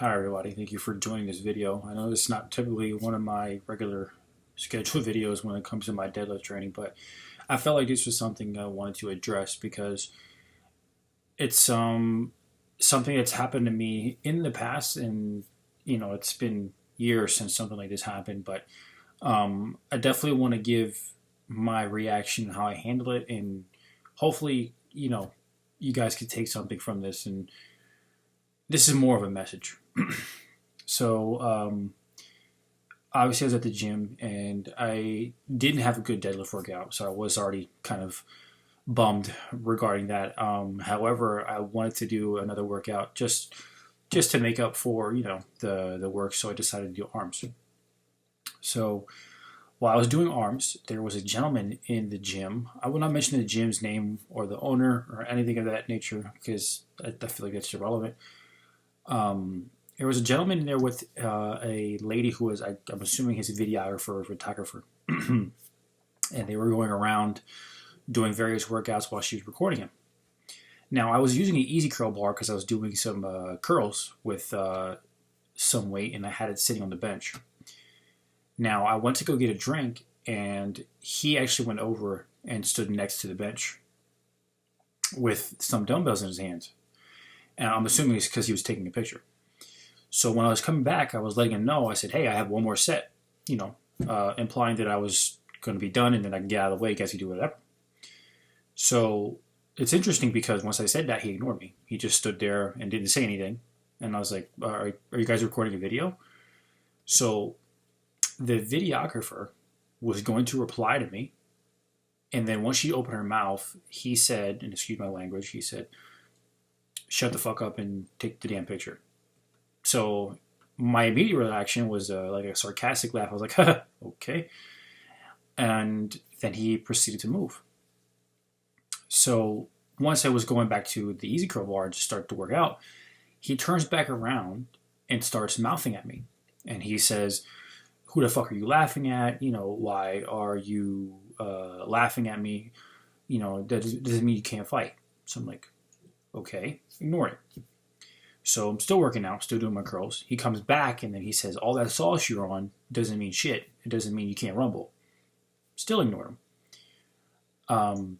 Hi everybody, thank you for joining this video. I know this is not typically one of my regular scheduled videos when it comes to my deadlift training, but I felt like this was something I wanted to address because it's something that's happened to me in the past, and it's been years since something like this happened, but I definitely want to give my reaction, how I handle it, and hopefully you guys could take something from this, and this is more of a message. So obviously I was at the gym and I didn't have a good deadlift workout, so I was already kind of bummed regarding that. However, I wanted to do another workout just to make up for the work, so I decided to do arms. So while I was doing arms, there was a gentleman in the gym. I will not mention the gym's name or the owner or anything of that nature because I feel like that's irrelevant. There was a gentleman in there with a lady who was, I'm assuming, his videographer or photographer. And they were going around doing various workouts while she was recording him. Now, I was using an easy curl bar because I was doing some curls with some weight, and I had it sitting on the bench. Now, I went to go get a drink, and he actually went over and stood next to the bench with some dumbbells in his hands. And I'm assuming it's because he was taking a picture. So when I was coming back, I was letting him know. I said, hey, I have one more set, implying that I was going to be done and then I can get out of the way. You guys can do whatever. So it's interesting because once I said that, he ignored me. He just stood there and didn't say anything. And I was like, are you guys recording a video? So the videographer was going to reply to me. And then once she opened her mouth, he said, and excuse my language, he said, shut the fuck up and take the damn picture. So my immediate reaction was like a sarcastic laugh. I was like, okay. And then he proceeded to move. So once I was going back to the easy curl bar to start to work out, he turns back around and starts mouthing at me. And he says, who the fuck are you laughing at? Why are you laughing at me? That doesn't mean you can't fight. So I'm like, okay, ignore it. So I'm still working out, still doing my curls. He comes back and then he says, all that sauce you're on doesn't mean shit. It doesn't mean you can't rumble. Still ignore him.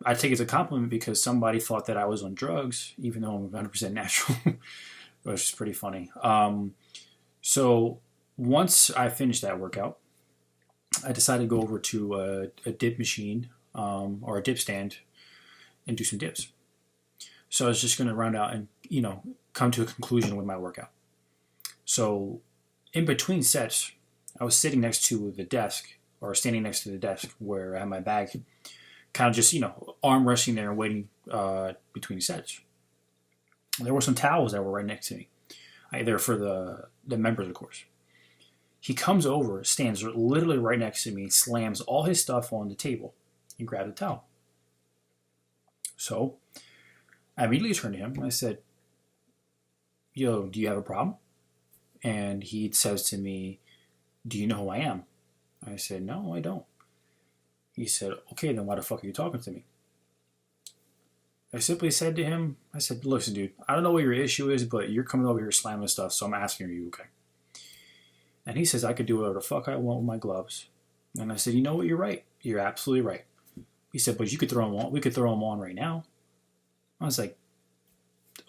I take it as a compliment because somebody thought that I was on drugs, even though I'm 100% natural, which is pretty funny. So once I finished that workout, I decided to go over to a dip machine or a dip stand and do some dips. So I was just going to round out and, come to a conclusion with my workout. So in between sets, I was sitting next to the desk or standing next to the desk where I had my bag, kind of just, arm resting there and waiting between sets. There were some towels that were right next to me. They're for the members, of course. He comes over, stands literally right next to me, slams all his stuff on the table and grabs a towel. So I immediately turned to him and I said, yo, do you have a problem? And he says to me, do you know who I am? I said, no, I don't. He said, okay, then why the fuck are you talking to me? I simply said to him, I said, listen, dude, I don't know what your issue is, but you're coming over here slamming stuff, so I'm asking, are you okay? And he says, I could do whatever the fuck I want with my gloves. And I said, you know what, you're right. You're absolutely right. He said, but you could throw them on. We could throw them on right now. I was like,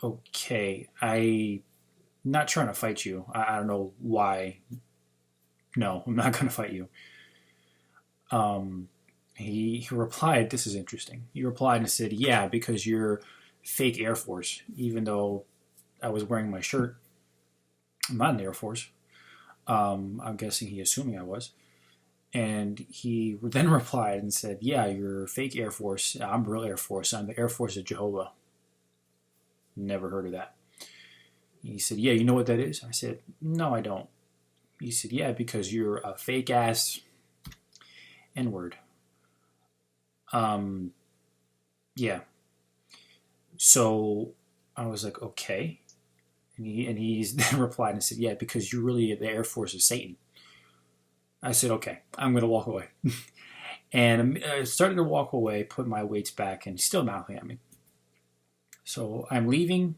okay, I'm not trying to fight you. I don't know why. No, I'm not going to fight you. He replied, this is interesting. He replied and said, yeah, because you're fake Air Force, even though I was wearing my shirt. I'm not in the Air Force. I'm guessing he assuming I was. And he then replied and said, yeah, you're fake Air Force. I'm real Air Force. I'm the Air Force of Jehovah. Never heard of that. He said, yeah, you know what that is? I said, no, I don't. He said, yeah, because you're a fake ass N-word. Yeah. So I was like, okay. And he's then replied and said, yeah, because you're really the Air Force of Satan. I said, okay, I'm going to walk away. And I started to walk away, put my weights back, and he's still mouthing at me. So I'm leaving,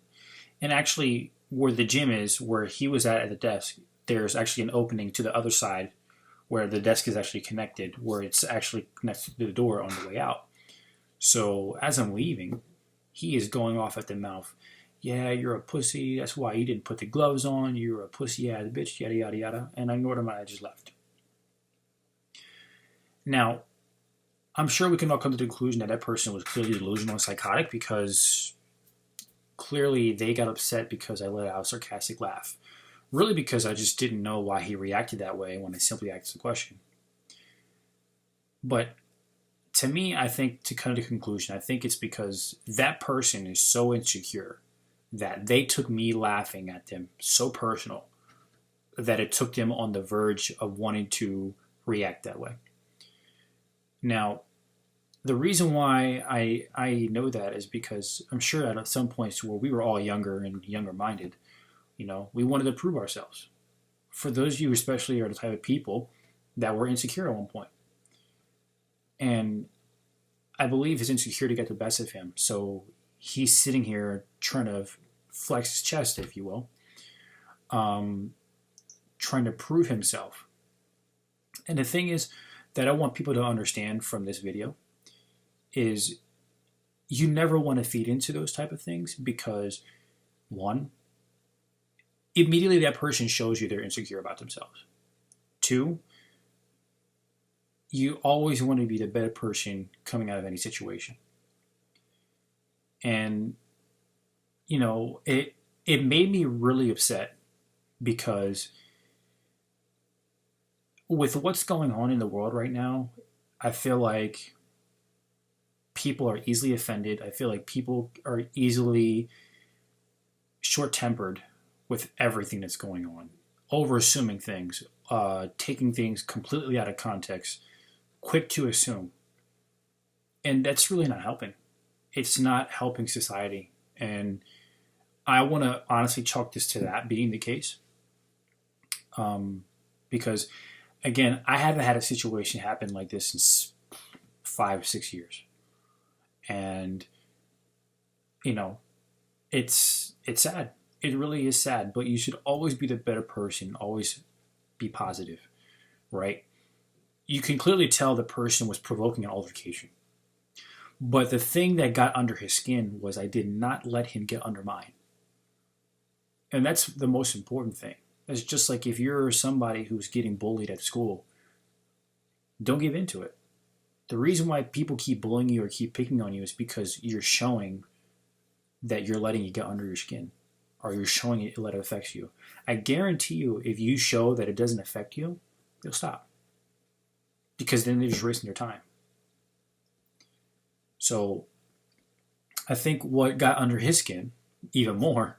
and actually where the gym is, where he was at the desk, there's actually an opening to the other side where the desk is actually connected, where it's actually connected to the door on the way out. So as I'm leaving, he is going off at the mouth. Yeah, you're a pussy. That's why you didn't put the gloves on. You're a pussy ass bitch, yada, yada, yada. And I ignored him and I just left. Now, I'm sure we can all come to the conclusion that that person was clearly delusional and psychotic because clearly they got upset because I let out a sarcastic laugh. Really because I just didn't know why he reacted that way when I simply asked the question. But to me, I think to come to the conclusion, I think it's because that person is so insecure that they took me laughing at them so personal that it took them on the verge of wanting to react that way. Now, the reason why I know that is because I'm sure at some points where we were all younger and younger minded, we wanted to prove ourselves. For those of you especially are the type of people that were insecure at one point. And I believe his insecurity got the best of him. So he's sitting here trying to flex his chest, if you will, trying to prove himself. And the thing is that I want people to understand from this video is you never want to feed into those type of things because, one, immediately that person shows you they're insecure about themselves. Two, you always want to be the better person coming out of any situation. And, it made me really upset because with what's going on in the world right now, I feel like people are easily offended. I feel like people are easily short-tempered with everything that's going on, over-assuming things, taking things completely out of context, quick to assume. And that's really not helping. It's not helping society. And I want to honestly chalk this to that being the case. Because, again, I haven't had a situation happen like this in 5 or 6 years. And, it's sad. It really is sad. But you should always be the better person, always be positive, right? You can clearly tell the person was provoking an altercation. But the thing that got under his skin was I did not let him get under mine. And that's the most important thing. It's just like if you're somebody who's getting bullied at school, don't give in to it. The reason why people keep bullying you or keep picking on you is because you're showing that you're letting it get under your skin. Or you're showing it that it affects you. I guarantee you, if you show that it doesn't affect you, you'll stop. Because then they're just wasting their time. So I think what got under his skin even more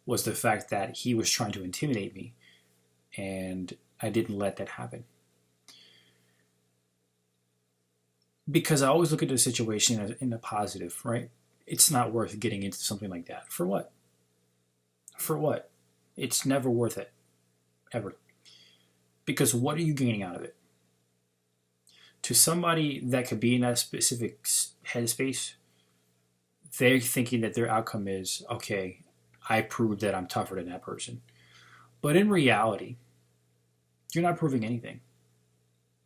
was the fact that he was trying to intimidate me. And I didn't let that happen. Because I always look at the situation in the positive, right? It's not worth getting into something like that. For what? For what? It's never worth it. Ever. Because what are you gaining out of it? To somebody that could be in that specific headspace, they're thinking that their outcome is, okay, I proved that I'm tougher than that person. But in reality, you're not proving anything.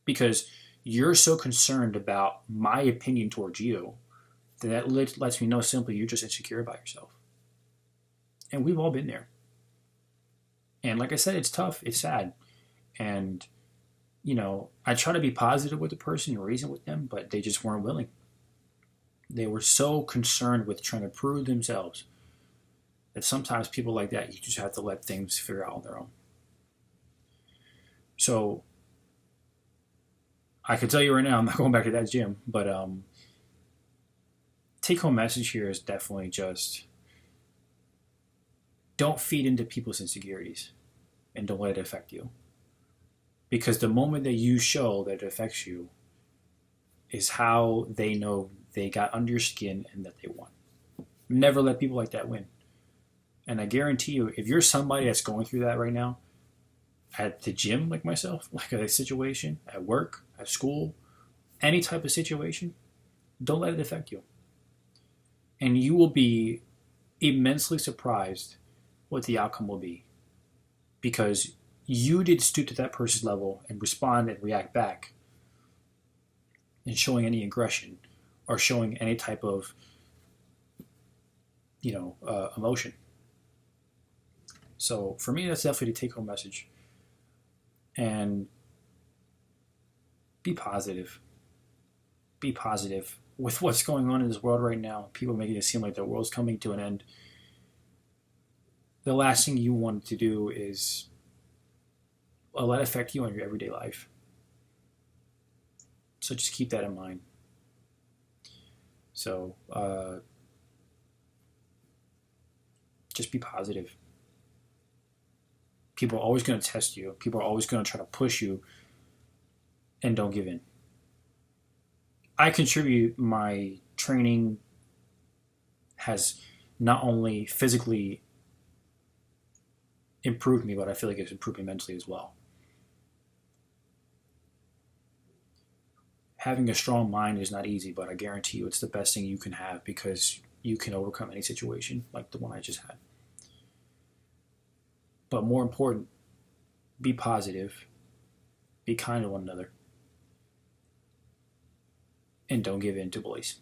Because you're so concerned about my opinion towards you that lets me know simply you're just insecure about yourself. And we've all been there. And like I said, it's tough. It's sad. And, I try to be positive with the person and reason with them, but they just weren't willing. They were so concerned with trying to prove themselves that sometimes people like that, you just have to let things figure out on their own. So I can tell you right now, I'm not going back to that gym, but take-home message here is definitely just don't feed into people's insecurities and don't let it affect you. Because the moment that you show that it affects you is how they know they got under your skin and that they won. Never let people like that win. And I guarantee you, if you're somebody that's going through that right now, at the gym like myself, like a situation, at work, at school, any type of situation, don't let it affect you. And you will be immensely surprised what the outcome will be, because you did stoop to that person's level and respond and react back and showing any aggression or showing any type of emotion. So for me, that's definitely the take-home message. And be positive. Be positive. With what's going on in this world right now, people making it seem like the world's coming to an end. The last thing you want to do is let it affect you in your everyday life. So just keep that in mind. So just be positive. People are always going to test you. People are always going to try to push you, and don't give in. I contribute my training has not only physically improved me, but I feel like it's improved me mentally as well. Having a strong mind is not easy, but I guarantee you it's the best thing you can have, because you can overcome any situation like the one I just had. But more important, be positive, be kind to one another, and don't give in to bullies.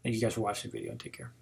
Thank you guys for watching the video, and take care.